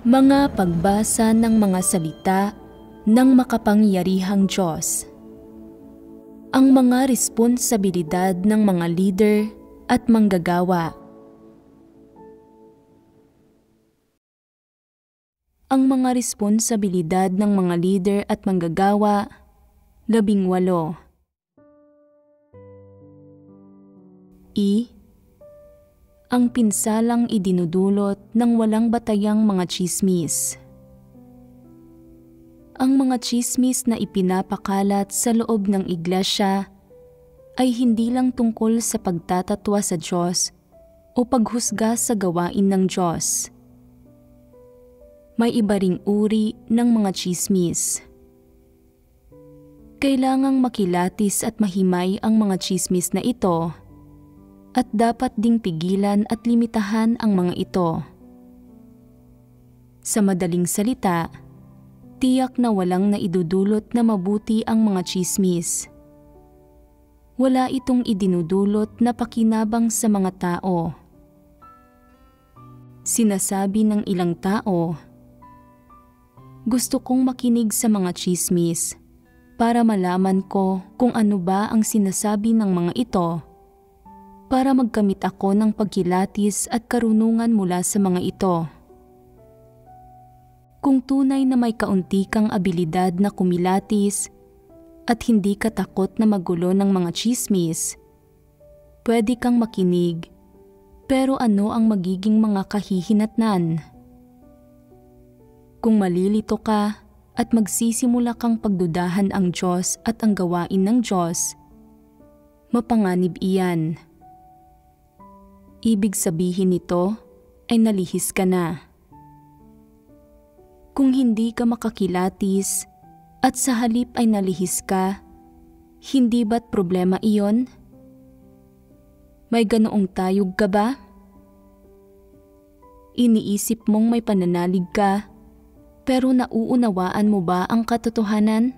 Mga pagbasa ng mga salita ng makapangyarihang Diyos. Ang mga responsibilidad ng mga leader at manggagawa. Ang mga responsibilidad ng mga leader at manggagawa, 18. Ang pinsalang idinudulot ng walang batayang mga tsismis. Ang mga tsismis na ipinapakalat sa loob ng iglesia ay hindi lang tungkol sa pagtatatwa sa Diyos o paghusga sa gawain ng Diyos. May iba ring uri ng mga tsismis. Kailangang makilatis at mahimay ang mga tsismis na ito, at dapat ding pigilan at limitahan ang mga ito. Sa madaling salita, tiyak na walang naidudulot na mabuti ang mga tsismis. Wala itong idinudulot na pakinabang sa mga tao. Sinasabi ng ilang tao, "Gusto kong makinig sa mga tsismis para malaman ko kung ano ba ang sinasabi ng mga ito, para magkamit ako ng pagkilatis at karunungan mula sa mga ito." Kung tunay na may kaunti kang abilidad na kumilatis at hindi ka takot na magulo ng mga tsismis, pwede kang makinig, pero ano ang magiging mga kahihinatnan? Kung malilito ka at magsisimula kang pagdudahan ang Diyos at ang gawain ng Diyos, mapanganib iyan. Ibig sabihin nito ay nalihis ka na. Kung hindi ka makakilatis at sa halip ay nalihis ka, hindi ba't problema iyon? May ganoong tayog ka ba? Iniisip mong may pananalig ka, pero nauunawaan mo ba ang katotohanan?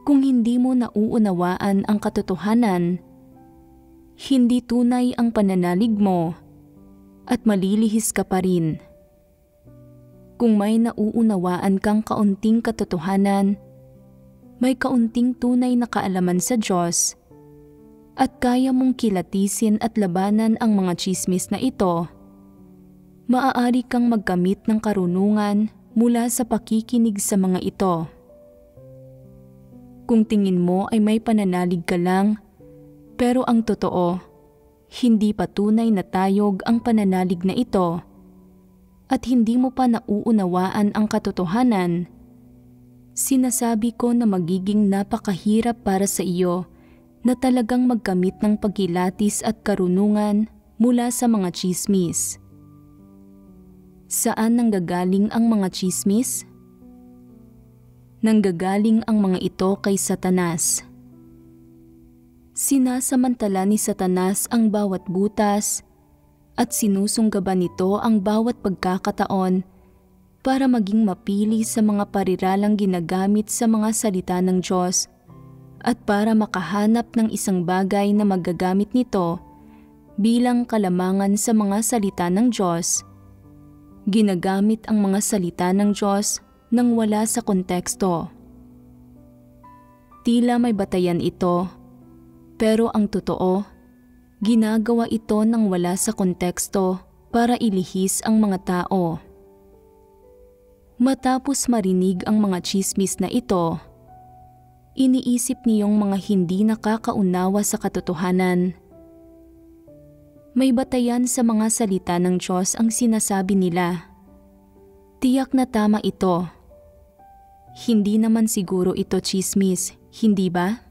Kung hindi mo nauunawaan ang katotohanan, hindi tunay ang pananalig mo at malilihis ka pa rin. Kung may nauunawaan kang kaunting katotohanan, may kaunting tunay na kaalaman sa Diyos, at kaya mong kilatisin at labanan ang mga tsismis na ito, maaari kang magkamit ng karunungan mula sa pakikinig sa mga ito. Kung tingin mo ay may pananalig ka lang, pero ang totoo, hindi pa tunay na tayog ang pananalig na ito, at hindi mo pa nauunawaan ang katotohanan, sinasabi ko na magiging napakahirap para sa iyo na talagang magkamit ng pagkilatis at karunungan mula sa mga tsismis. Saan nanggagaling ang mga tsismis? Nanggagaling ang mga ito kay Satanas. Sinasamantala ni Satanas ang bawat butas at sinusunggaban nito ang bawat pagkakataon para maging mapili sa mga pariralang ginagamit sa mga salita ng Diyos at para makahanap ng isang bagay na magagamit nito bilang kalamangan sa mga salita ng Diyos. Ginagamit ang mga salita ng Diyos nang wala sa konteksto. Tila may batayan ito, pero ang totoo, ginagawa ito nang wala sa konteksto para ilihis ang mga tao. Matapos marinig ang mga tsismis na ito, iniisip niyong mga hindi nakakaunawa sa katotohanan. May batayan sa mga salita ng Diyos ang sinasabi nila. Tiyak na tama ito. Hindi naman siguro ito tsismis, hindi ba?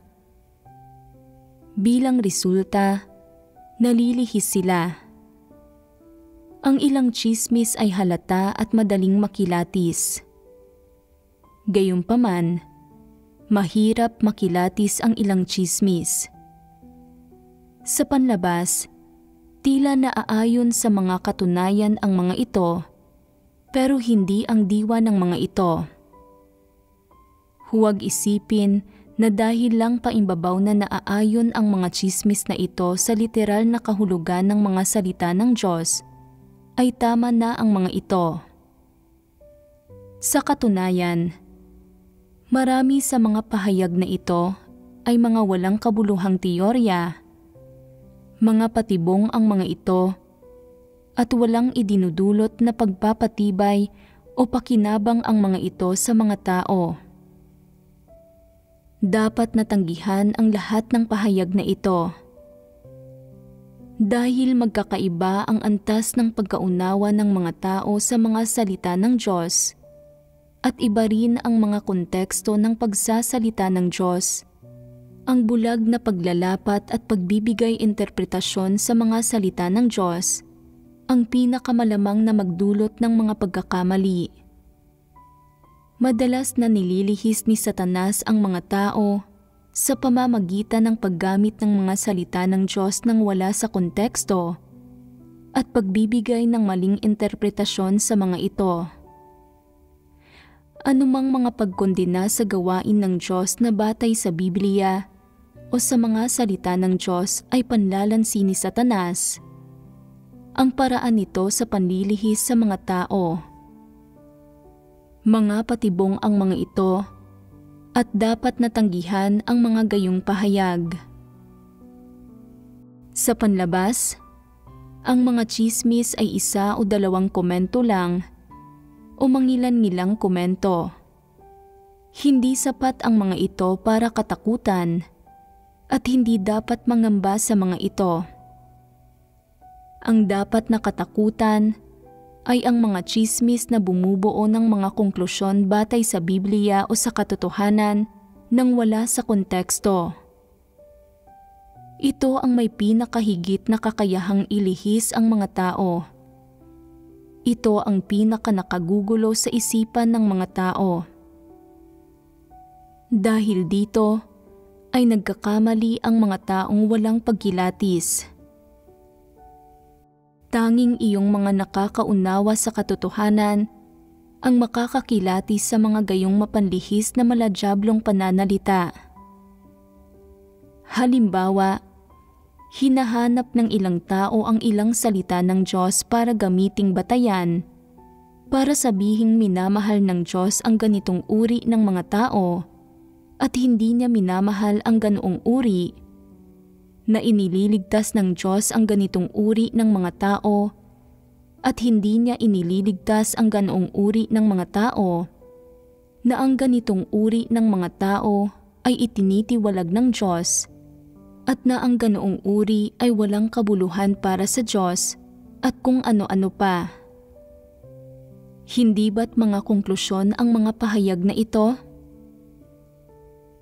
Bilang resulta, nalilihis sila. Ang ilang tsismis ay halata at madaling makilatis. Gayunpaman, mahirap makilatis ang ilang tsismis. Sa panlabas, tila naaayon sa mga katunayan ang mga ito, pero hindi ang diwa ng mga ito. Huwag isipin na dahil lang paimbabaw na naaayon ang mga tsismis na ito sa literal na kahulugan ng mga salita ng Diyos, ay tama na ang mga ito. Sa katunayan, marami sa mga pahayag na ito ay mga walang kabuluhang teorya. Mga patibong ang mga ito at walang idinudulot na pagpapatibay o pakinabang ang mga ito sa mga tao. Dapat natanggihan ang lahat ng pahayag na ito. Dahil magkakaiba ang antas ng pagkaunawa ng mga tao sa mga salita ng Diyos, at iba rin ang mga konteksto ng pagsasalita ng Diyos, ang bulag na paglalapat at pagbibigay interpretasyon sa mga salita ng Diyos ang pinakamalamang na magdulot ng mga pagkakamali. Madalas na nililihis ni Satanas ang mga tao sa pamamagitan ng paggamit ng mga salita ng Diyos nang wala sa konteksto at pagbibigay ng maling interpretasyon sa mga ito. Anumang mga pagkondena sa gawain ng Diyos na batay sa Biblia o sa mga salita ng Diyos ay panlalansi ni Satanas. Ang paraan nito sa panlilihis sa mga tao. Mga patibong ang mga ito at dapat natanggihan ang mga gayong pahayag. Sa panlabas, ang mga tsismis ay isa o dalawang komento lang o mangilan-ngilang komento. Hindi sapat ang mga ito para katakutan at hindi dapat mangamba sa mga ito. Ang dapat na katakutan ay ang mga tsismis na bumubuo ng mga konklusyon batay sa Biblia o sa katotohanan nang wala sa konteksto. Ito ang may pinakahigit na kakayahang ilihis ang mga tao. Ito ang pinakanakagugulo sa isipan ng mga tao. Dahil dito ay nagkakamali ang mga taong walang pagkilatis. Tanging iyong mga nakakaunawa sa katotohanan ang makakakilatis sa mga gayong mapanlihis na maladyablong pananalita. Halimbawa, hinahanap ng ilang tao ang ilang salita ng Diyos para gamiting batayan, para sabihing minamahal ng Diyos ang ganitong uri ng mga tao at hindi niya minamahal ang ganoong uri, na inililigtas ng Diyos ang ganitong uri ng mga tao at hindi niya inililigtas ang ganoong uri ng mga tao, na ang ganitong uri ng mga tao ay itinitiwalag ng Diyos at na ang ganoong uri ay walang kabuluhan para sa Diyos at kung ano-ano pa. Hindi ba't mga konklusyon ang mga pahayag na ito?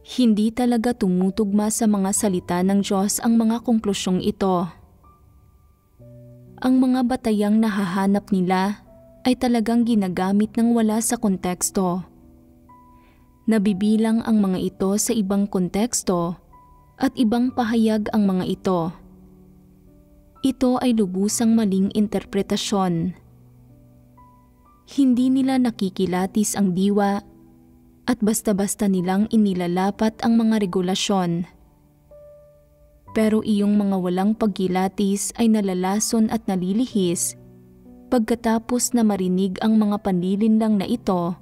Hindi talaga tumutugma sa mga salita ng Diyos ang mga konklusyong ito. Ang mga batayang nahahanap nila ay talagang ginagamit ng wala sa konteksto. Nabibilang ang mga ito sa ibang konteksto at ibang pahayag ang mga ito. Ito ay lubusang maling interpretasyon. Hindi nila nakikilatis ang diwa at basta-basta nilang inilalapat ang mga regulasyon. Pero iyong mga walang pagkilatis ay nalalason at nalilihis pagkatapos na marinig ang mga panlilinlang na ito.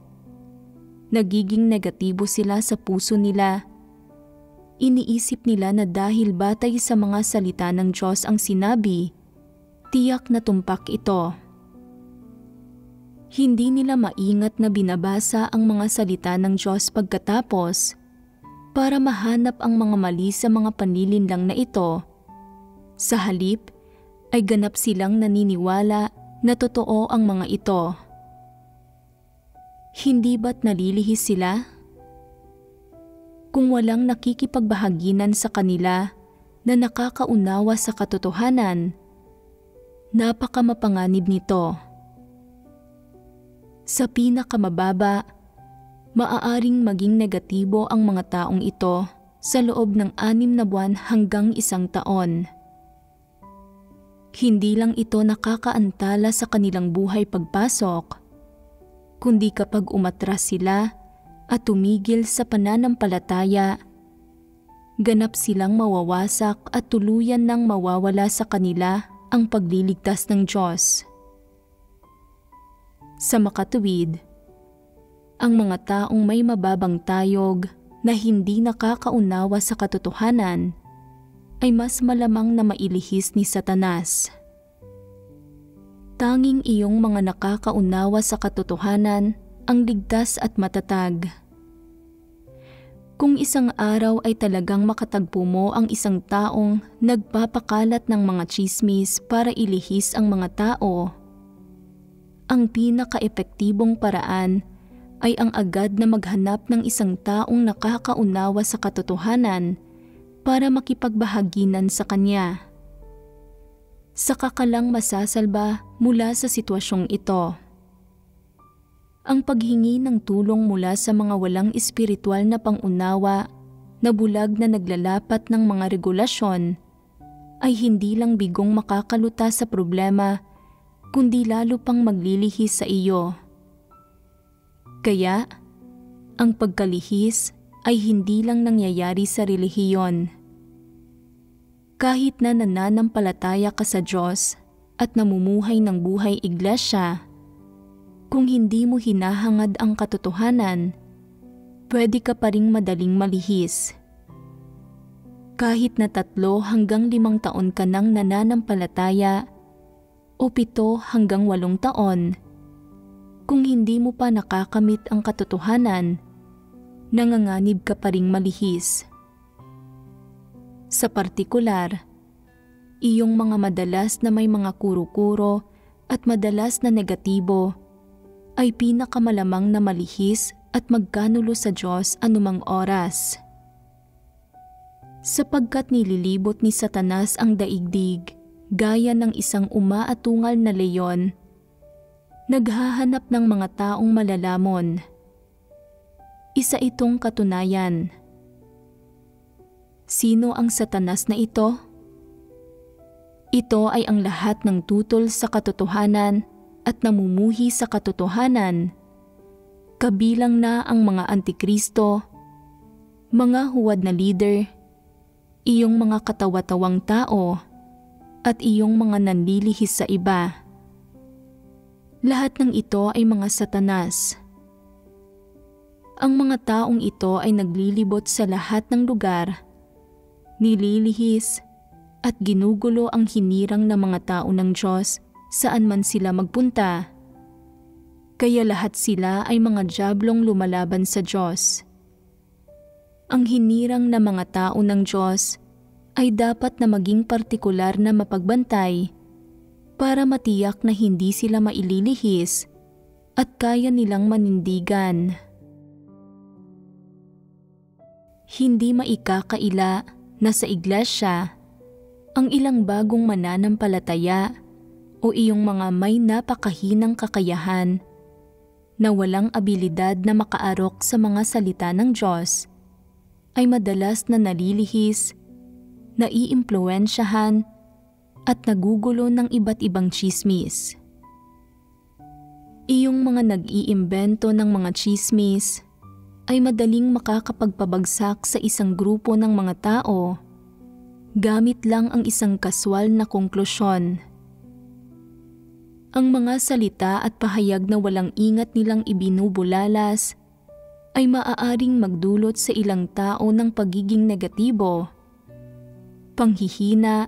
Nagiging negatibo sila sa puso nila. Iniisip nila na dahil batay sa mga salita ng Diyos ang sinabi, tiyak na tumpak ito. Hindi nila maingat na binabasa ang mga salita ng Diyos pagkatapos para mahanap ang mga mali sa mga panlilinlang na ito. Sa halip ay ganap silang naniniwala na totoo ang mga ito. Hindi ba't nalilihis sila? Kung walang nakikipagbahaginan sa kanila na nakakaunawa sa katotohanan, napakamapanganib nito. Sa pinakamababa, maaaring maging negatibo ang mga taong ito sa loob ng 6 na buwan hanggang 1 taon. Hindi lang ito nakakaantala sa kanilang buhay pagpasok, kundi kapag umatras sila at tumigil sa pananampalataya, ganap silang mawawasak at tuluyan nang mawawala sa kanila ang pagliligtas ng Diyos. Sa makatuwid, ang mga taong may mababang tayog na hindi nakakaunawa sa katotohanan ay mas malamang na mailihis ni Satanas. Tanging iyong mga nakakaunawa sa katotohanan ang ligtas at matatag. Kung isang araw ay talagang makatagpo mo ang isang taong nagpapakalat ng mga tsismis para ilihis ang mga tao, ang pinaka-epektibong paraan ay ang agad na maghanap ng isang taong nakakaunawa sa katotohanan para makipagbahaginan sa kanya. Saka ka lang masasalba mula sa sitwasyong ito. Ang paghingi ng tulong mula sa mga walang espiritual na pangunawa na bulag na naglalapat ng mga regulasyon ay hindi lang bigong makakaluta sa problema kundi lalo pang maglilihis sa iyo. Kaya, ang pagkalihis ay hindi lang nangyayari sa relihiyon. Kahit na nananampalataya ka sa Diyos at namumuhay ng buhay iglesia, kung hindi mo hinahangad ang katotohanan, pwede ka pa ring madaling malihis. Kahit na 3 hanggang 5 taon ka nang nananampalataya o 7 hanggang 8 taon, kung hindi mo pa nakakamit ang katotohanan, nanganganib ka pa ring malihis. Sa partikular, iyong mga madalas na may mga kuro-kuro at madalas na negatibo ay pinakamalamang na malihis at magkanulo sa Diyos anumang oras. Sapagkat nililibot ni Satanas ang daigdig gaya ng isang umaatungal na leyon, naghahanap ng mga taong malalamon. Isa itong katunayan. Sino ang Satanas na ito? Ito ay ang lahat ng tutol sa katotohanan at namumuhi sa katotohanan, kabilang na ang mga antikristo, mga huwad na leader, iyong mga katawa-tawang tao, at iyong mga nanlilihis sa iba. Lahat ng ito ay mga Satanas. Ang mga taong ito ay naglilibot sa lahat ng lugar, nililihis at ginugulo ang hinirang ng mga tao ng Diyos saan man sila magpunta. Kaya lahat sila ay mga diablong lumalaban sa Diyos. Ang hinirang ng mga tao ng Diyos ay dapat na maging partikular na mapagbantay para matiyak na hindi sila maililihis at kaya nilang manindigan. Hindi maikakaila na sa iglesia ang ilang bagong mananampalataya o iyong mga may napakahinang kakayahan na walang abilidad na makaarok sa mga salita ng Diyos ay madalas na nalilihis, naiimpluwensyahan at nagugulo ng iba't ibang tsismis. Iyong mga nag-iimbento ng mga tsismis ay madaling makakapagpabagsak sa isang grupo ng mga tao gamit lang ang isang kaswal na konklusyon. Ang mga salita at pahayag na walang ingat nilang ibinubulalas ay maaaring magdulot sa ilang tao ng pagiging negatibo, panghihina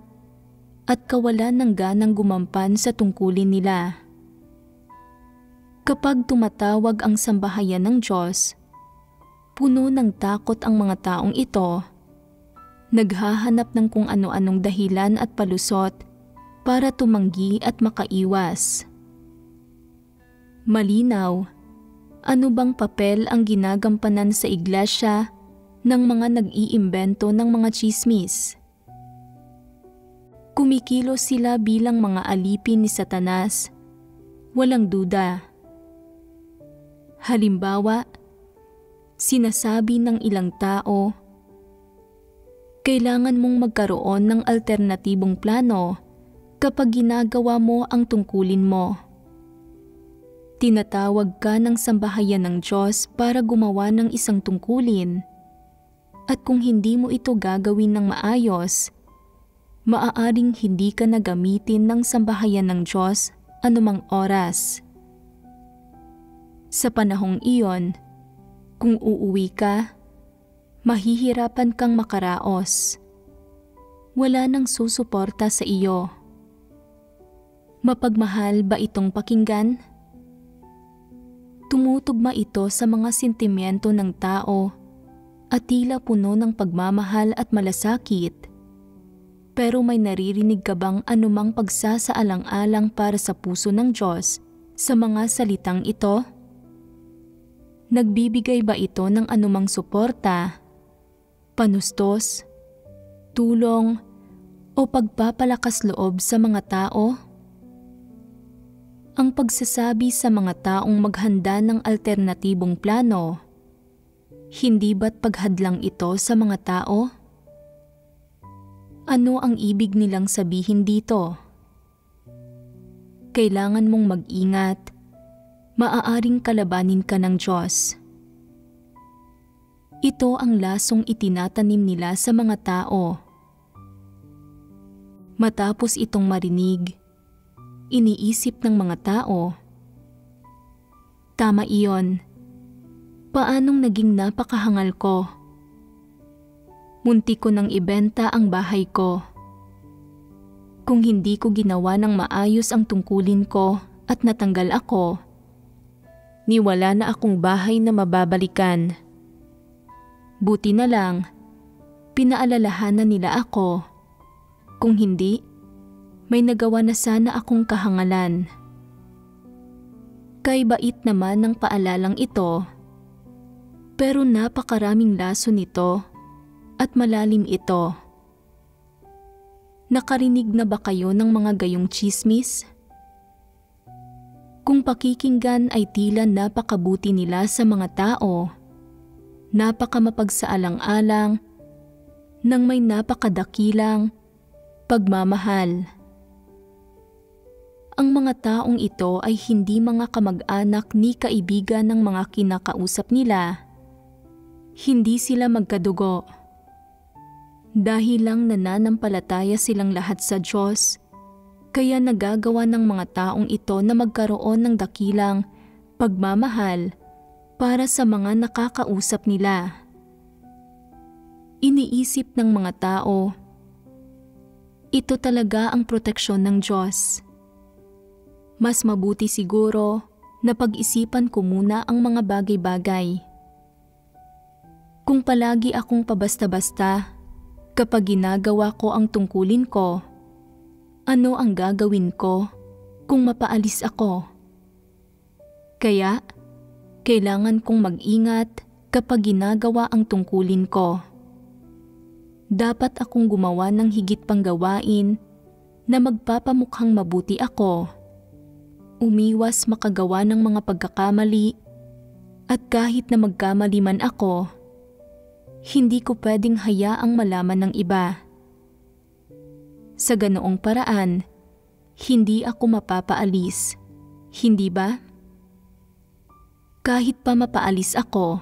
at kawalan ng ganang gumampan sa tungkulin nila. Kapag tumatawag ang sambahayan ng Diyos, puno ng takot ang mga taong ito, naghahanap ng kung ano-anong dahilan at palusot para tumanggi at makaiwas. Malinaw, ano bang papel ang ginagampanan sa iglesia ng mga nag-iimbento ng mga tsismis? Kumikilos sila bilang mga alipin ni Satanas, walang duda. Halimbawa, sinasabi ng ilang tao, kailangan mong magkaroon ng alternatibong plano kapag ginagawa mo ang tungkulin mo. Tinatawag ka ng sambahayan ng Diyos para gumawa ng isang tungkulin, at kung hindi mo ito gagawin ng maayos, maaaring hindi ka na gamitin ng sambahayan ng Diyos anumang oras. Sa panahong iyon, kung uuwi ka, mahihirapan kang makaraos. Wala nang susuporta sa iyo. Mapagmahal ba itong pakinggan? Tumutugma ito sa mga sentimiento ng tao at tila puno ng pagmamahal at malasakit. Pero may naririnig ka bang anumang pagsasaalang-alang para sa puso ng Diyos sa mga salitang ito? Nagbibigay ba ito ng anumang suporta, panustos, tulong, o pagpapalakas loob sa mga tao? Ang pagsasabi sa mga taong maghanda ng alternatibong plano, hindi ba't paghadlang ito sa mga tao? Ano ang ibig nilang sabihin dito? Kailangan mong mag-ingat, maaaring kalabanin ka ng Diyos. Ito ang lasong itinatanim nila sa mga tao. Matapos itong marinig, iniisip ng mga tao, tama iyon, paanong naging napakahangal ko? Muntik ko nang ibenta ang bahay ko. Kung hindi ko ginawa ng maayos ang tungkulin ko at natanggal ako, niwala na akong bahay na mababalikan. Buti na lang, pinaalalahanan nila ako. Kung hindi, may nagawa na sana akong kahangalan. Kay bait naman ng paalalang ito, pero napakaraming laso nito at malalim ito. Nakarinig na ba kayo ng mga gayong tsismis? Kung pakikinggan ay tila napakabuti nila sa mga tao, napakamapagsaalang-alang, nang may napakadakilang pagmamahal. Ang mga taong ito ay hindi mga kamag-anak ni kaibigan ng mga kinakausap nila. Hindi sila magkadugo. Dahil lang nananampalataya silang lahat sa Diyos, kaya nagagawa ng mga taong ito na magkaroon ng dakilang pagmamahal para sa mga nakakausap nila. Iniisip ng mga tao, ito talaga ang proteksyon ng Diyos. Mas mabuti siguro na pag-isipan ko muna ang mga bagay-bagay. Kung palagi akong pabasta-basta kapag ginagawa ko ang tungkulin ko, ano ang gagawin ko kung mapaalis ako? Kaya, kailangan kong mag-ingat kapag ginagawa ang tungkulin ko. Dapat akong gumawa ng higit pang gawain na magpapamukhang mabuti ako. Umiwas makagawa ng mga pagkakamali at kahit na magkamali man ako, hindi ko pwedeng hayaang malaman ng iba. Sa ganoong paraan, hindi ako mapapaalis, hindi ba? Kahit pa mapaalis ako,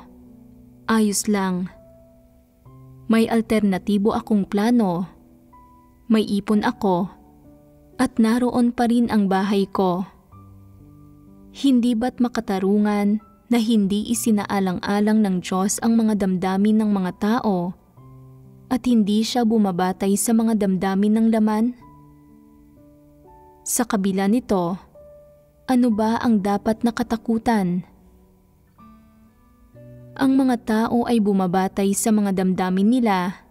ayos lang. May alternatibo akong plano, may ipon ako, at naroon pa rin ang bahay ko. Hindi ba't makatarungan na hindi isinaalang-alang ng Diyos ang mga damdamin ng mga tao at hindi siya bumabatay sa mga damdamin ng laman? Sa kabila nito, ano ba ang dapat na katakutan? Ang mga tao ay bumabatay sa mga damdamin nila.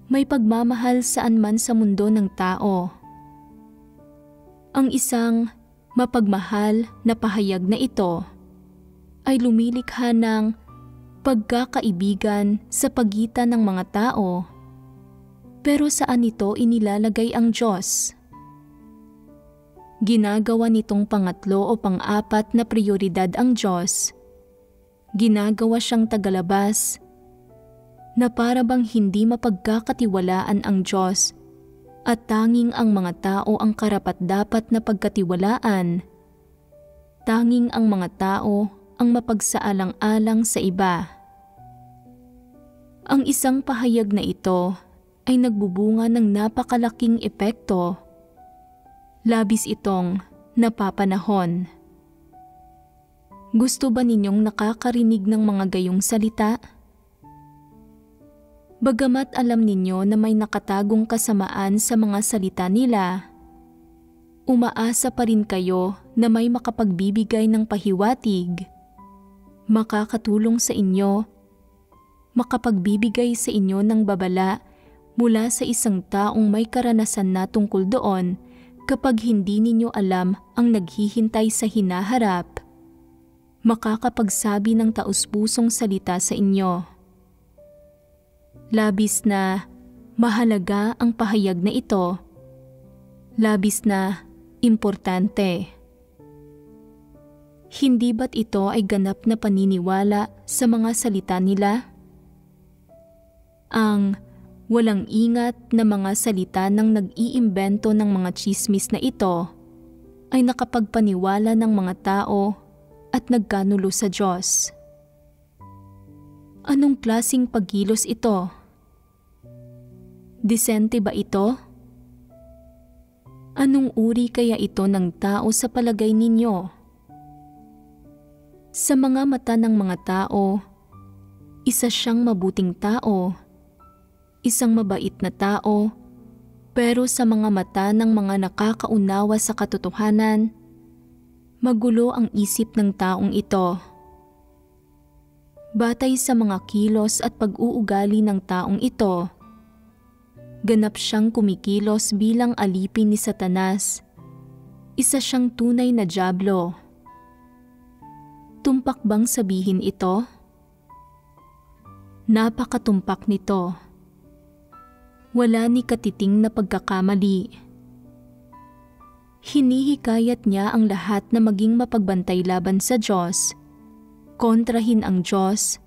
May pagmamahal saan man sa mundo ng tao. Ang isang mapagmahal na pahayag na ito ay lumilikha ng pagkakaibigan sa pagitan ng mga tao. Pero saan ito inilalagay ang Diyos? Ginagawa nitong pangatlo o pang-apat na prioridad ang Diyos. Ginagawa siyang tagalabas na para bang hindi mapagkakatiwalaan ang Diyos at tanging ang mga tao ang karapat-dapat na pagkatiwalaan. Tanging ang mga tao ang mapagsaalang-alang sa iba. Ang isang pahayag na ito ay nagbubunga ng napakalaking epekto. Labis itong napapanahon. Gusto ba ninyong nakakarinig ng mga gayong salita? Bagamat alam ninyo na may nakatagong kasamaan sa mga salita nila, umaasa pa rin kayo na may makapagbibigay ng pahiwatig, makakatulong sa inyo, makapagbibigay sa inyo ng babala mula sa isang taong may karanasan na tungkol doon kapag hindi ninyo alam ang naghihintay sa hinaharap, makakapagsabi ng taus-pusong salita sa inyo. Labis na mahalaga ang pahayag na ito, labis na importante. Hindi ba't ito ay ganap na paniniwala sa mga salita nila? Ang walang ingat na mga salita ng nag-iimbento ng mga tsismis na ito ay nakapagpaniwala ng mga tao at nagkanulo sa Diyos. Anong klaseng pagkilos ito? Disente ba ito? Anong uri kaya ito ng tao sa palagay ninyo? Sa mga mata ng mga tao, isa siyang mabuting tao, isang mabait na tao, pero sa mga mata ng mga nakakaunawa sa katotohanan, magulo ang isip ng taong ito. Batay sa mga kilos at pag-uugali ng taong ito, ganap siyang kumikilos bilang alipin ni Satanas. Isa siyang tunay na dyablo. Tumpak bang sabihin ito? Napakatumpak nito. Wala ni katiting na pagkakamali. Hinihikayat niya ang lahat na maging mapagbantay laban sa Diyos, kontrahin ang Diyos,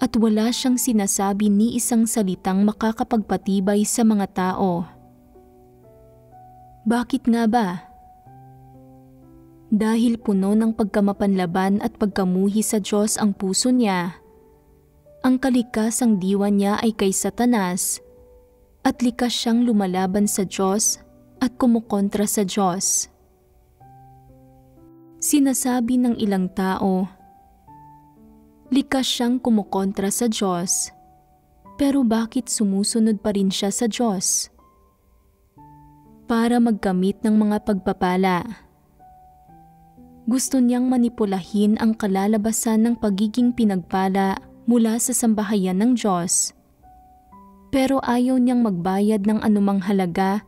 at wala siyang sinasabi ni isang salitang makakapagpatibay sa mga tao. Bakit nga ba? Dahil puno ng pagkamapanlaban at pagkamuhi sa Diyos ang puso niya, ang kalikasang diwa niya ay kay Satanas, at likas siyang lumalaban sa Diyos at kumukontra sa Diyos. Sinasabi ng ilang tao, likas siyang kumukontra sa Diyos, pero bakit sumusunod pa rin siya sa Diyos? Para magkamit ng mga pagpapala. Gusto niyang manipulahin ang kalalabasan ng pagiging pinagpala mula sa sambahayan ng Diyos, pero ayaw niyang magbayad ng anumang halaga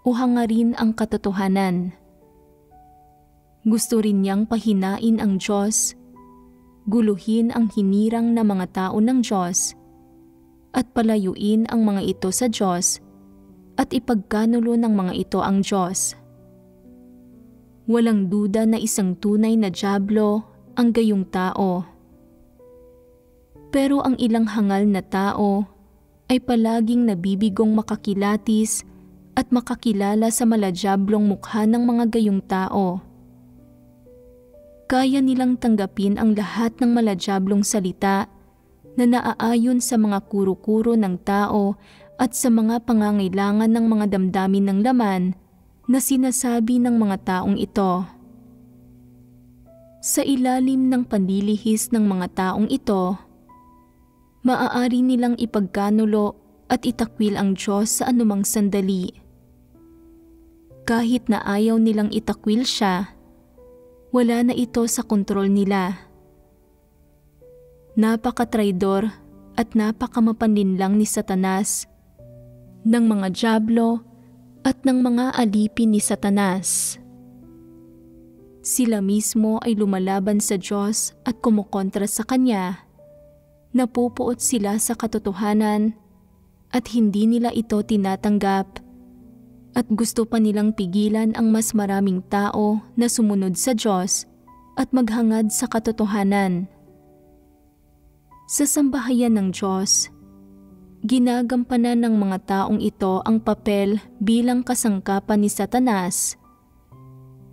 o hangarin ang katotohanan. Gusto rin niyang pahinain ang Diyos, guluhin ang hinirang na mga tao ng Diyos, at palayuin ang mga ito sa Diyos, at ipagkanulo ng mga ito ang Diyos. Walang duda na isang tunay na dyablo ang gayong tao. Pero ang ilang hangal na tao ay palaging nabibigong makakilatis at makakilala sa maladyablong mukha ng mga gayong tao. Kaya nilang tanggapin ang lahat ng maladyablong salita na naaayon sa mga kuro-kuro ng tao at sa mga pangangailangan ng mga damdamin ng laman na sinasabi ng mga taong ito. Sa ilalim ng panlilihis ng mga taong ito, maaari nilang ipagkanulo at itakwil ang Diyos sa anumang sandali. Kahit na ayaw nilang itakwil siya, wala na ito sa kontrol nila. Napakatraidor at napakamapanlinlang ni Satanas, ng mga dyablo at ng mga alipin ni Satanas. Sila mismo ay lumalaban sa Diyos at kumukontra sa Kanya. Napupuot sila sa katotohanan at hindi nila ito tinatanggap, at gusto pa nilang pigilan ang mas maraming tao na sumunod sa Diyos at maghangad sa katotohanan. Sa sambahayan ng Diyos, ginagampanan ng mga taong ito ang papel bilang kasangkapan ni Satanas.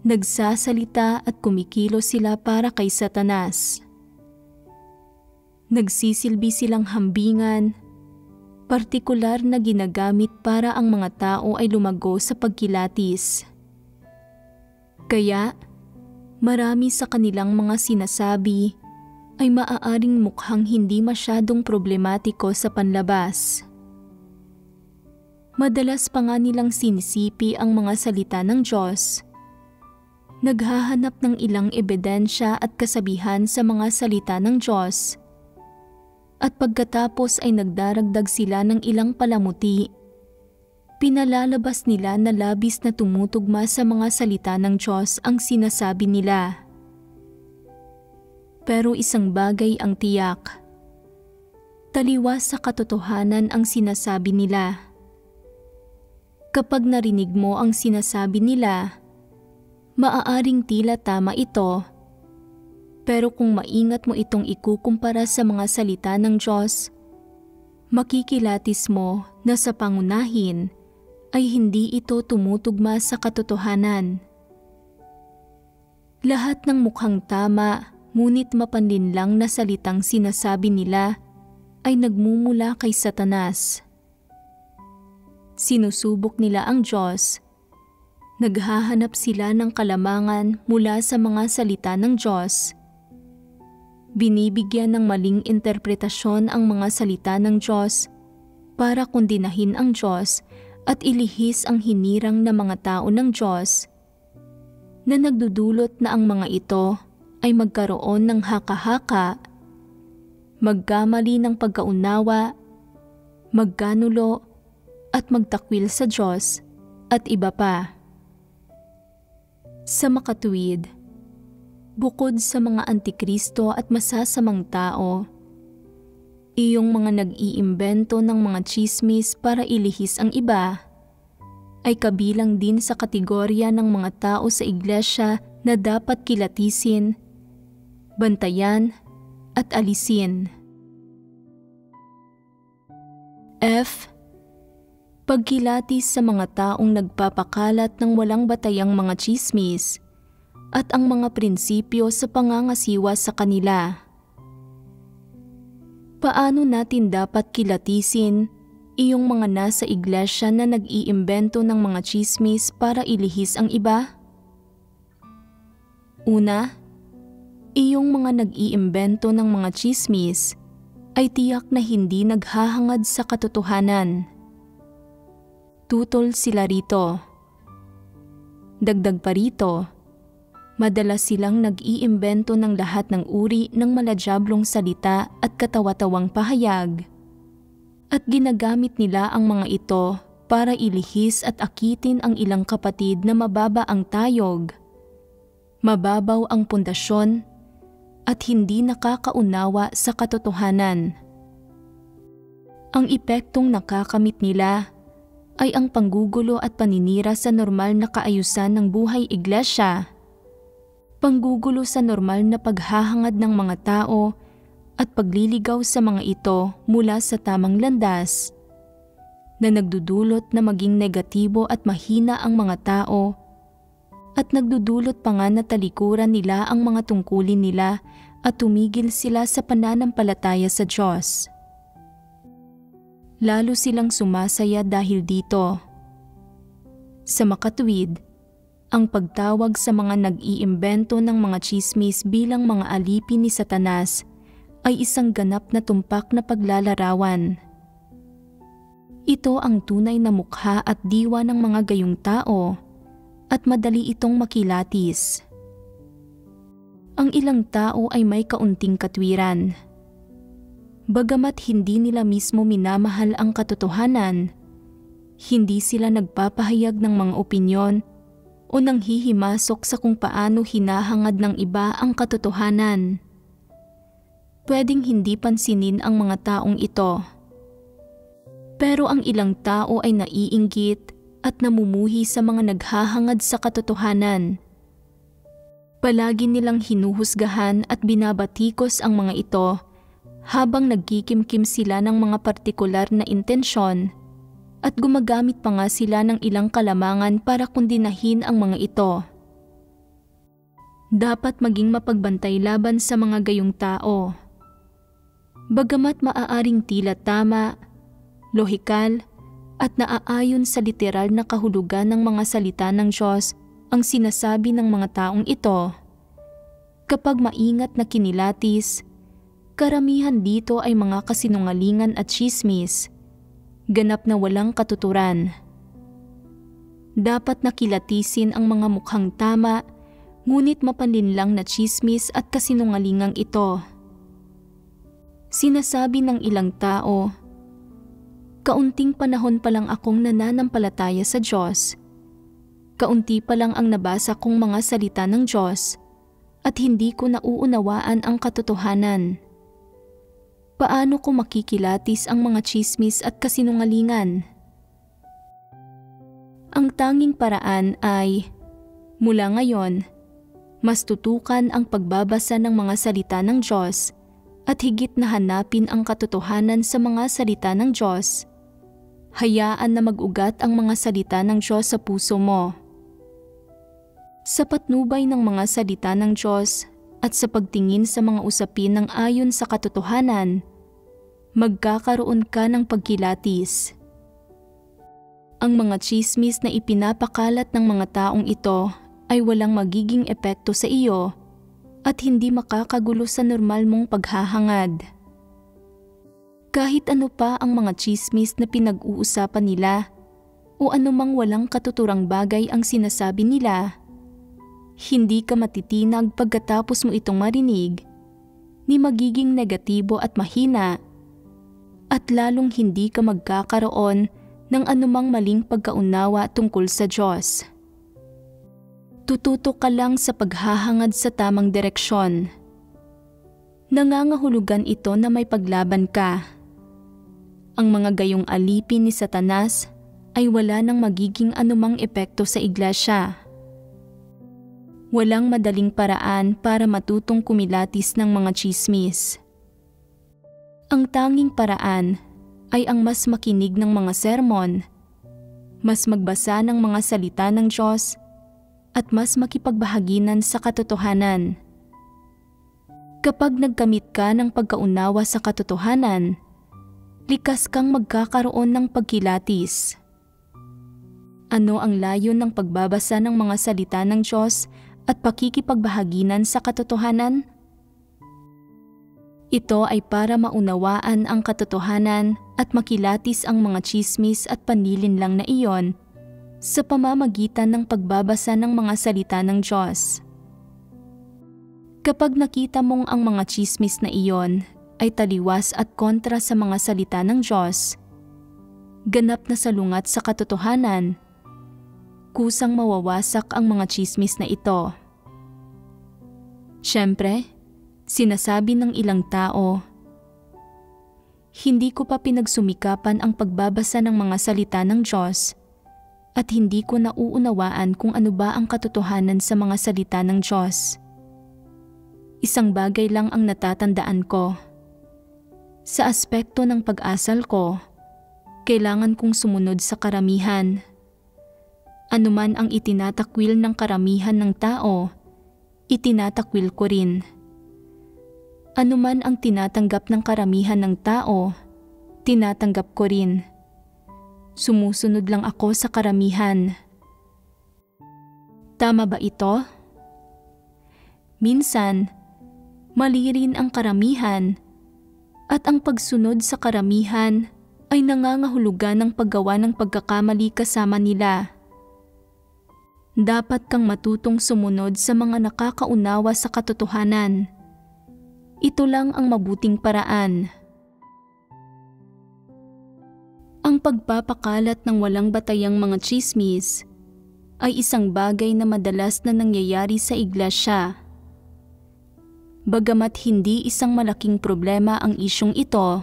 Nagsasalita at kumikilos sila para kay Satanas. Nagsisilbi silang hambingan, partikular na ginagamit para ang mga tao ay lumago sa pagkilatis. Kaya, marami sa kanilang mga sinasabi ay maaaring mukhang hindi masyadong problematiko sa panlabas. Madalas pa nga nilang sinisipi ang mga salita ng Diyos. Naghahanap ng ilang ebidensya at kasabihan sa mga salita ng Diyos. At pagkatapos ay nagdaragdag sila ng ilang palamuti. Pinalalabas nila na labis na tumutugma sa mga salita ng Diyos ang sinasabi nila. Pero isang bagay ang tiyak. Taliwas sa katotohanan ang sinasabi nila. Kapag narinig mo ang sinasabi nila, maaaring tila tama ito. Pero kung maingat mo itong ikukumpara sa mga salita ng Diyos, makikilatis mo na sa pangunahin ay hindi ito tumutugma sa katotohanan. Lahat ng mukhang tama ngunit mapanlinlang na salitang sinasabi nila ay nagmumula kay Satanas. Sinusubok nila ang Diyos. Naghahanap sila ng kalamangan mula sa mga salita ng Diyos. Binibigyan ng maling interpretasyon ang mga salita ng Diyos para kondinahin ang Diyos at ilihis ang hinirang na mga tao ng Diyos na nagdudulot na ang mga ito ay magkaroon ng haka-haka, magkamali ng pagkaunawa, magkanulo at magtakwil sa Diyos at iba pa. Sa makatuwid, bukod sa mga antikristo at masasamang tao, iyong mga nag-iimbento ng mga tsismis para ilihis ang iba, ay kabilang din sa kategorya ng mga tao sa iglesia na dapat kilatisin, bantayan at alisin. F. Pagkilatis sa mga taong nagpapakalat ng walang batayang mga tsismis at ang mga prinsipyo sa pangangasiwa sa kanila. Paano natin dapat kilatisin iyong mga nasa iglesia na nag-iimbento ng mga tsismis para ilihis ang iba? Una, iyong mga nag-iimbento ng mga tsismis ay tiyak na hindi naghahangad sa katotohanan. Tutol sila rito. Dagdag pa rito, madalas silang nag-iimbento ng lahat ng uri ng maladyaablong salita at katawa-tawang pahayag. At ginagamit nila ang mga ito para ilihis at akitin ang ilang kapatid na mababa ang tayog, mababaw ang pundasyon, at hindi nakakaunawa sa katotohanan. Ang epektong nakakamit nila ay ang panggugulo at paninira sa normal na kaayusan ng buhay iglesia, panggugulo sa normal na paghahangad ng mga tao at pagliligaw sa mga ito mula sa tamang landas, na nagdudulot na maging negatibo at mahina ang mga tao at nagdudulot pa nga na talikuran nila ang mga tungkulin nila at tumigil sila sa pananampalataya sa Diyos. Lalo silang sumasaya dahil dito. Sa makatuwid, ang pagtawag sa mga nag-iimbento ng mga tsismis bilang mga alipin ni Satanas ay isang ganap na tumpak na paglalarawan. Ito ang tunay na mukha at diwa ng mga gayong tao at madali itong makilatis. Ang ilang tao ay may kaunting katwiran. Bagamat hindi nila mismo minamahal ang katotohanan, hindi sila nagpapahayag ng mga opinyon o nanghihimasok sa kung paano hinahangad ng iba ang katotohanan. Pwedeng hindi pansinin ang mga taong ito. Pero ang ilang tao ay naiinggit at namumuhi sa mga naghahangad sa katotohanan. Palagi nilang hinuhusgahan at binabatikos ang mga ito habang nagkikimkim sila ng mga partikular na intensyon at gumagamit pa nga sila ng ilang kalamangan para kondinahin ang mga ito. Dapat maging mapagbantay laban sa mga gayong tao. Bagamat maaaring tila tama, lohikal, at naaayon sa literal na kahulugan ng mga salita ng Diyos ang sinasabi ng mga taong ito, Kapag maingat na kinilatis, karamihan dito ay mga kasinungalingan at tsismis, ganap na walang katuturan. Dapat nakilatisin ang mga mukhang tama, ngunit mapanlinlang na tsismis at kasinungalingang ito. Sinasabi ng ilang tao, "Kaunting panahon pa lang akong nananampalataya sa Diyos. Kaunti pa lang ang nabasa kong mga salita ng Diyos at hindi ko nauunawaan ang katotohanan. Paano ko makikilatis ang mga tsismis at kasinungalingan?" Ang tanging paraan ay, mula ngayon, mas tutukan ang pagbabasa ng mga salita ng Diyos at higit na hanapin ang katotohanan sa mga salita ng Diyos. Hayaan na mag-ugat ang mga salita ng Diyos sa puso mo. Sa patnubay ng mga salita ng Diyos at sa pagtingin sa mga usapin ng ayon sa katotohanan, magkakaroon ka ng pagkilatis. Ang mga tsismis na ipinapakalat ng mga taong ito ay walang magiging epekto sa iyo at hindi makakagulo sa normal mong paghahangad. Kahit ano pa ang mga tsismis na pinag-uusapan nila o anumang walang katuturang bagay ang sinasabi nila, hindi ka matitinag pagkatapos mo itong marinig, ni magiging negatibo at mahina, at lalong hindi ka magkakaroon ng anumang maling pagkaunawa tungkol sa Diyos. Tututok ka lang sa paghahangad sa tamang direksyon. Nangangahulugan ito na may paglaban ka. Ang mga gayong alipin ni Satanas ay wala nang magiging anumang epekto sa iglesia. Walang madaling paraan para matutong kumilatis ng mga tsismis. Ang tanging paraan ay ang mas makinig ng mga sermon, mas magbasa ng mga salita ng Diyos, at mas makipagbahaginan sa katotohanan. Kapag nagkamit ka ng pagkaunawa sa katotohanan, likas kang magkakaroon ng pagkilatis. Ano ang layon ng pagbabasa ng mga salita ng Diyos at pakikipagbahaginan sa katotohanan? Ito ay para maunawaan ang katotohanan at makilatis ang mga tsismis at panlilinlang na iyon sa pamamagitan ng pagbabasa ng mga salita ng Diyos. Kapag nakita mong ang mga tsismis na iyon ay taliwas at kontra sa mga salita ng Diyos, ganap na salungat sa katotohanan, kusang mawawasak ang mga tsismis na ito. Siyempre, sinasabi ng ilang tao, "Hindi ko pa pinagsumikapan ang pagbabasa ng mga salita ng Diyos at hindi ko nauunawaan kung ano ba ang katotohanan sa mga salita ng Diyos. Isang bagay lang ang natatandaan ko. Sa aspekto ng pag-asal ko, kailangan kong sumunod sa karamihan. Anuman ang itinatakwil ng karamihan ng tao, itinatakwil ko rin. Anuman ang tinatanggap ng karamihan ng tao, tinatanggap ko rin. Sumusunod lang ako sa karamihan." Tama ba ito? Minsan, mali rin ang karamihan, at ang pagsunod sa karamihan ay nangangahulugan ng paggawa ng pagkakamali kasama nila. Dapat kang matutong sumunod sa mga nakakaunawa sa katotohanan. Ito lang ang mabuting paraan. Ang pagpapakalat ng walang batayang mga tsismis ay isang bagay na madalas na nangyayari sa iglesia. Bagamat hindi isang malaking problema ang isyong ito,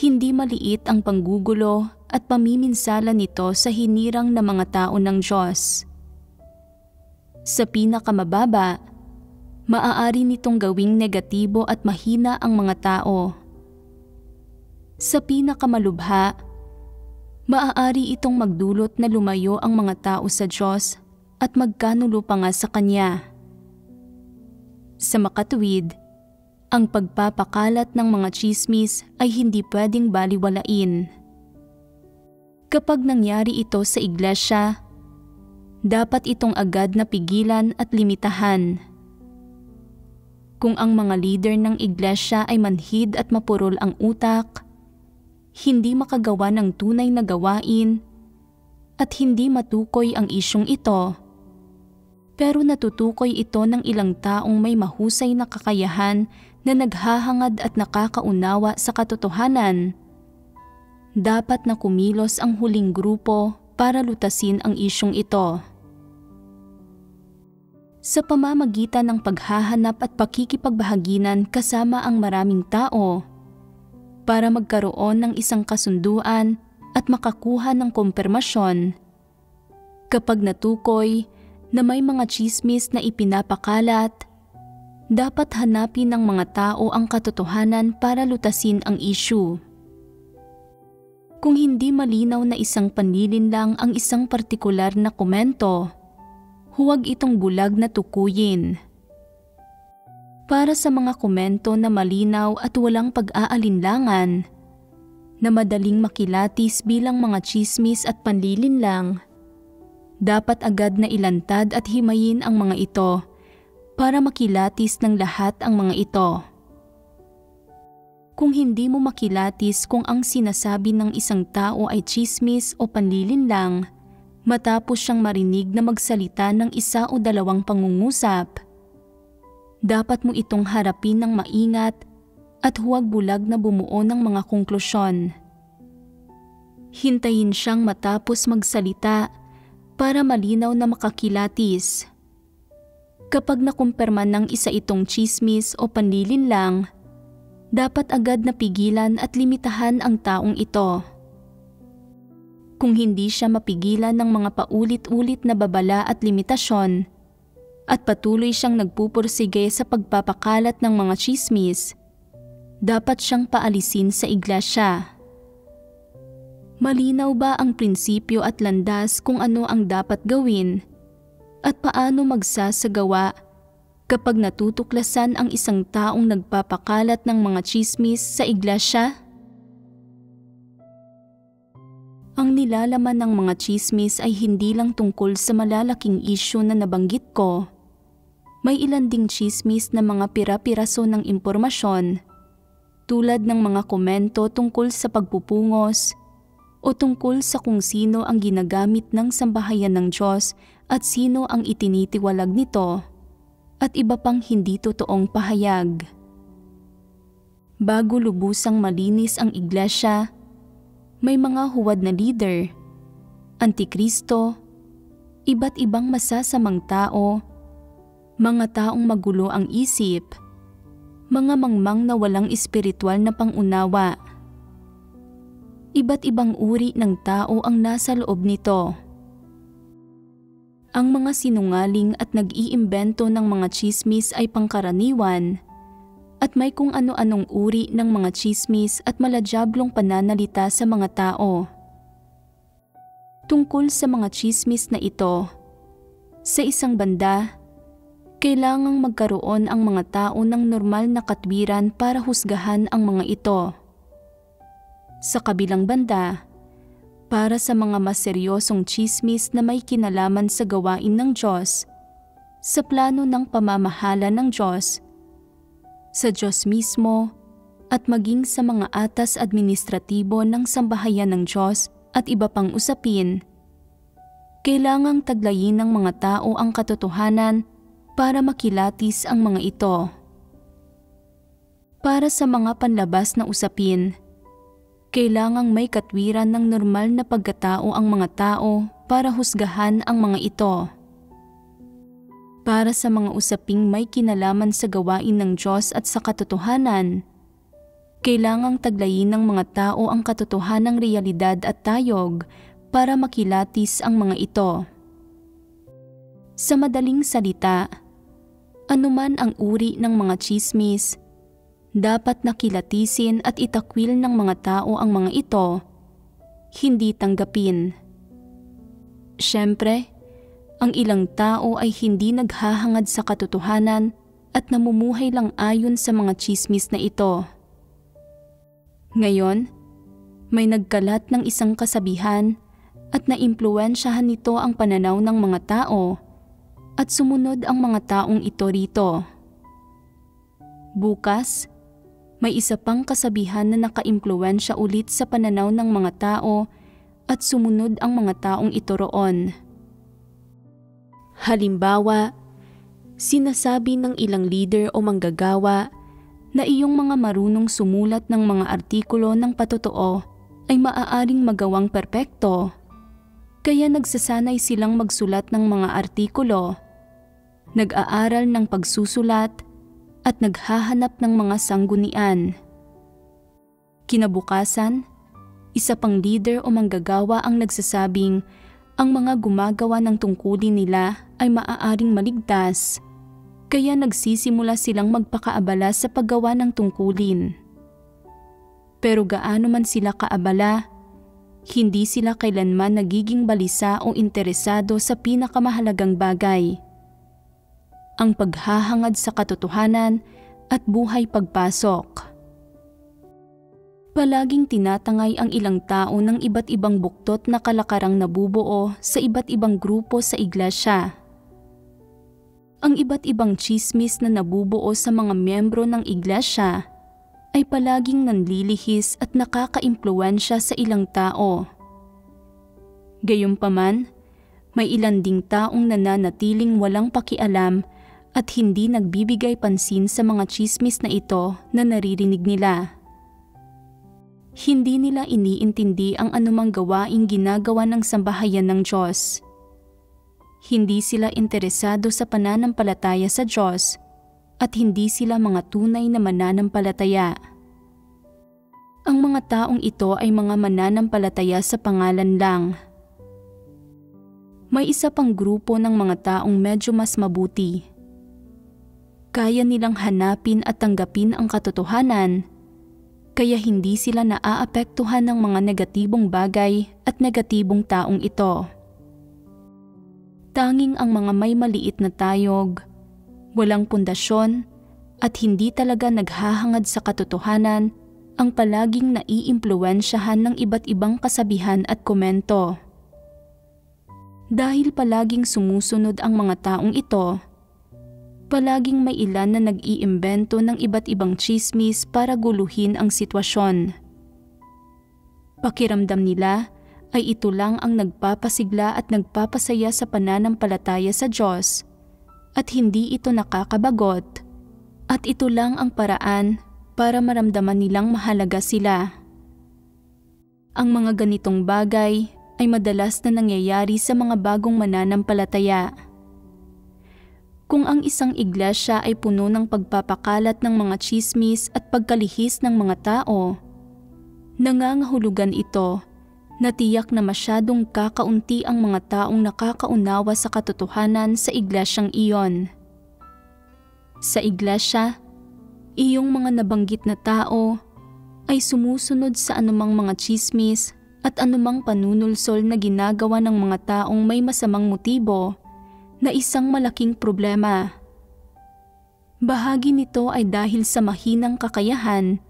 hindi maliit ang panggugulo at pamiminsala nito sa hinirang na mga tao ng Diyos. Sa pinakamababa, maaari nitong gawing negatibo at mahina ang mga tao. Sa pinakamalubha, maaari itong magdulot na lumayo ang mga tao sa Diyos at magkanulo pa nga sa Kanya. Sa makatuwid, ang pagpapakalat ng mga tsismis ay hindi pwedeng baliwalain. Kapag nangyari ito sa iglesia, dapat itong agad na pigilan at limitahan. Kung ang mga leader ng iglesia ay manhid at mapurol ang utak, hindi makagawa ng tunay na gawain, at hindi matukoy ang isyong ito, pero natutukoy ito ng ilang taong may mahusay na kakayahan na naghahangad at nakakaunawa sa katotohanan, dapat na kumilos ang huling grupo para lutasin ang isyong ito. Sa pamamagitan ng paghahanap at pakikipagbahaginan kasama ang maraming tao, para magkaroon ng isang kasunduan at makakuha ng kumpirmasyon. Kapag natukoy na may mga tsismis na ipinapakalat, dapat hanapin ng mga tao ang katotohanan para lutasin ang issue. Kung hindi malinaw na isang panlilinlang ang isang partikular na komento, huwag itong bulag na tukuyin. Para sa mga komento na malinaw at walang pag-aalinlangan, na madaling makilatis bilang mga tsismis at panlilinlang, dapat agad na ilantad at himayin ang mga ito para makilatis ng lahat ang mga ito. Kung hindi mo makilatis kung ang sinasabi ng isang tao ay tsismis o panlilinlang, matapos siyang marinig na magsalita ng isa o dalawang pangungusap, dapat mo itong harapin ng maingat at huwag bulag na bumuo ng mga konklusyon. Hintayin siyang matapos magsalita para malinaw na makakilatis. Kapag nakumpirma ng isa itong tsismis o panlilinlang, dapat agad na pigilan at limitahan ang taong ito. Kung hindi siya mapigilan ng mga paulit-ulit na babala at limitasyon, at patuloy siyang nagpupursige sa pagpapakalat ng mga tsismis, dapat siyang paalisin sa iglesia. Malinaw ba ang prinsipyo at landas kung ano ang dapat gawin at paano magsasagawa kapag natutuklasan ang isang taong nagpapakalat ng mga tsismis sa iglesia? Ang nilalaman ng mga tsismis ay hindi lang tungkol sa malalaking isyu na nabanggit ko. May ilan ding tsismis na mga pira-piraso ng impormasyon, tulad ng mga komento tungkol sa pagpupungos o tungkol sa kung sino ang ginagamit ng sambahayan ng Diyos at sino ang itinitiwalag nito, at iba pang hindi totoong pahayag. Bago lubusang malinis ang iglesia, may mga huwad na leader, antikristo, iba't ibang masasamang tao, mga taong magulo ang isip, mga mangmang na walang espiritual na pangunawa. Iba't ibang uri ng tao ang nasa loob nito. Ang mga sinungaling at nag-iimbento ng mga tsismis ay pangkaraniwan, at may kung ano-anong uri ng mga tsismis at maladyablong pananalita sa mga tao. Tungkol sa mga tsismis na ito, sa isang banda, kailangang magkaroon ang mga tao ng normal na katwiran para husgahan ang mga ito. Sa kabilang banda, para sa mga mas seryosong tsismis na may kinalaman sa gawain ng Diyos, sa plano ng pamamahala ng Diyos, sa Diyos mismo, at maging sa mga atas administratibo ng sambahayan ng Diyos at iba pang usapin, kailangang taglayin ng mga tao ang katotohanan para makilatis ang mga ito. Para sa mga panlabas na usapin, kailangang may katwiran ng normal na pagkatao ang mga tao para husgahan ang mga ito. Para sa mga usaping may kinalaman sa gawain ng Diyos at sa katotohanan, kailangang taglayin ng mga tao ang katotohanang realidad at tayog para makilatis ang mga ito. Sa madaling salita, anuman ang uri ng mga tsismis, dapat nakilatisin at itakwil ng mga tao ang mga ito, hindi tanggapin. Siyempre, ang ilang tao ay hindi naghahangad sa katotohanan at namumuhay lang ayon sa mga tsismis na ito. Ngayon, may nagkalat ng isang kasabihan at naimpluwensyahan nito ang pananaw ng mga tao at sumunod ang mga taong ito rito. Bukas, may isa pang kasabihan na nakaimpluwensya ulit sa pananaw ng mga tao at sumunod ang mga taong ito roon. Halimbawa, sinasabi ng ilang leader o manggagawa na iyong mga marunong sumulat ng mga artikulo ng patotoo ay maaaring magawang perpekto, kaya nagsasanay silang magsulat ng mga artikulo, nag-aaral ng pagsusulat, at naghahanap ng mga sanggunian. Kinabukasan, isa pang leader o manggagawa ang nagsasabing ang mga gumagawa ng tungkulin nila ay maaaring maligtas, kaya nagsisimula silang magpakaabala sa paggawa ng tungkulin. Pero gaano man sila kaabala, hindi sila kailanman nagiging balisa o interesado sa pinakamahalagang bagay: ang paghahangad sa katotohanan at buhay pagpasok. Palaging tinatangay ang ilang tao ng iba't ibang buktot na kalakarang nabubuo sa iba't ibang grupo sa iglesia. Ang iba't ibang tsismis na nabubuo sa mga miyembro ng iglesia ay palaging nanlilihis at nakakaimpluwensya sa ilang tao. Gayunpaman, may ilan ding taong nananatiling walang pakialam at hindi nagbibigay pansin sa mga tsismis na ito na naririnig nila. Hindi nila iniintindi ang anumang gawaing ginagawa ng sambahayan ng Diyos. Hindi sila interesado sa pananampalataya sa Diyos at hindi sila mga tunay na mananampalataya. Ang mga taong ito ay mga mananampalataya sa pangalan lang. May isa pang grupo ng mga taong medyo mas mabuti. Kaya nilang hanapin at tanggapin ang katotohanan, kaya hindi sila naaapektuhan ng mga negatibong bagay at negatibong taong ito. Tanging ang mga may maliit na tayog, walang pundasyon, at hindi talaga naghahangad sa katotohanan ang palaging naiimpluwensyahan ng iba't ibang kasabihan at komento. Dahil palaging sumusunod ang mga taong ito, palaging may ilan na nag-iimbento ng iba't ibang tsismis para guluhin ang sitwasyon. Pakiramdam nila ay ito lang ang nagpapasigla at nagpapasaya sa pananampalataya sa Diyos, at hindi ito nakakabagot, at ito lang ang paraan para maramdaman nilang mahalaga sila. Ang mga ganitong bagay ay madalas na nangyayari sa mga bagong mananampalataya. Kung ang isang iglesia ay puno ng pagpapakalat ng mga tsismis at pagkalihis ng mga tao, nangangahulugan ito na tiyak na masyadong kakaunti ang mga taong nakakaunawa sa katotohanan sa iglesyang iyon. Sa iglesia, iyong mga nabanggit na tao ay sumusunod sa anumang mga tsismis at anumang panunulsol na ginagawa ng mga taong may masamang motibo, na isang malaking problema. Bahagi nito ay dahil sa mahinang kakayahan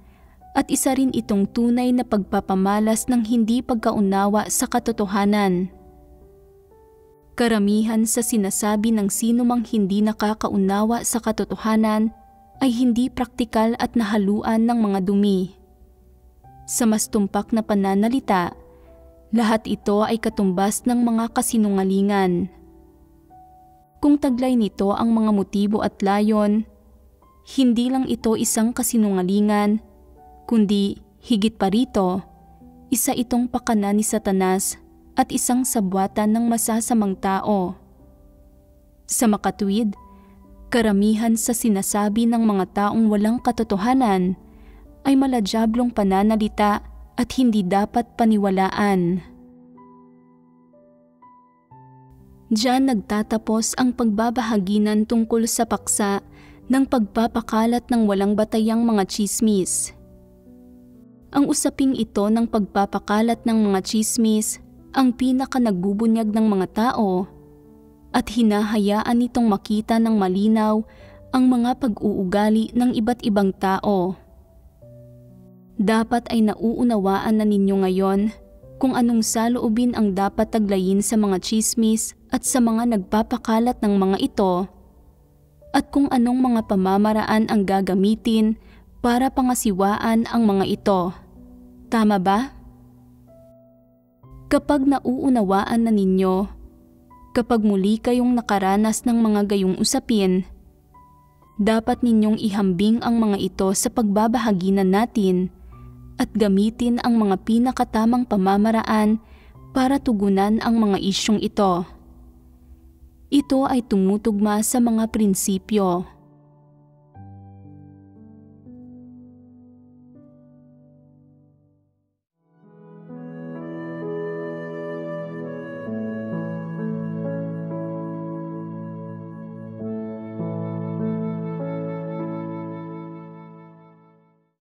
at isa rin itong tunay na pagpapamalas ng hindi pagkaunawa sa katotohanan. Karamihan sa sinasabi ng sinumang hindi nakakaunawa sa katotohanan ay hindi praktikal at nahaluan ng mga dumi. Sa mas tumpak na pananalita, lahat ito ay katumbas ng mga kasinungalingan. Kung taglay nito ang mga motibo at layon, hindi lang ito isang kasinungalingan, kundi higit pa rito, isa itong pakana ni Satanas at isang sabwatan ng masasamang tao. Sa makatuwid, karamihan sa sinasabi ng mga taong walang katotohanan ay maladyaablong pananalita at hindi dapat paniwalaan. Diyan nagtatapos ang pagbabahaginan tungkol sa paksa ng pagpapakalat ng walang batayang mga tsismis. Ang usaping ito ng pagpapakalat ng mga tsismis ang pinaka nagbubunyag ng mga tao at hinahayaan nitong makita ng malinaw ang mga pag-uugali ng iba't ibang tao. Dapat ay nauunawaan na ninyo ngayon kung anong saloobin ang dapat taglayin sa mga tsismis at sa mga nagpapakalat ng mga ito, at kung anong mga pamamaraan ang gagamitin para pangasiwaan ang mga ito. Tama ba? Kapag nauunawaan na ninyo, kapag muli kayong nakaranas ng mga gayong usapin, dapat ninyong ihambing ang mga ito sa pagbabahaginan natin at gamitin ang mga pinakatamang pamamaraan para tugunan ang mga isyong ito. Ito ay tumutugma sa mga prinsipyo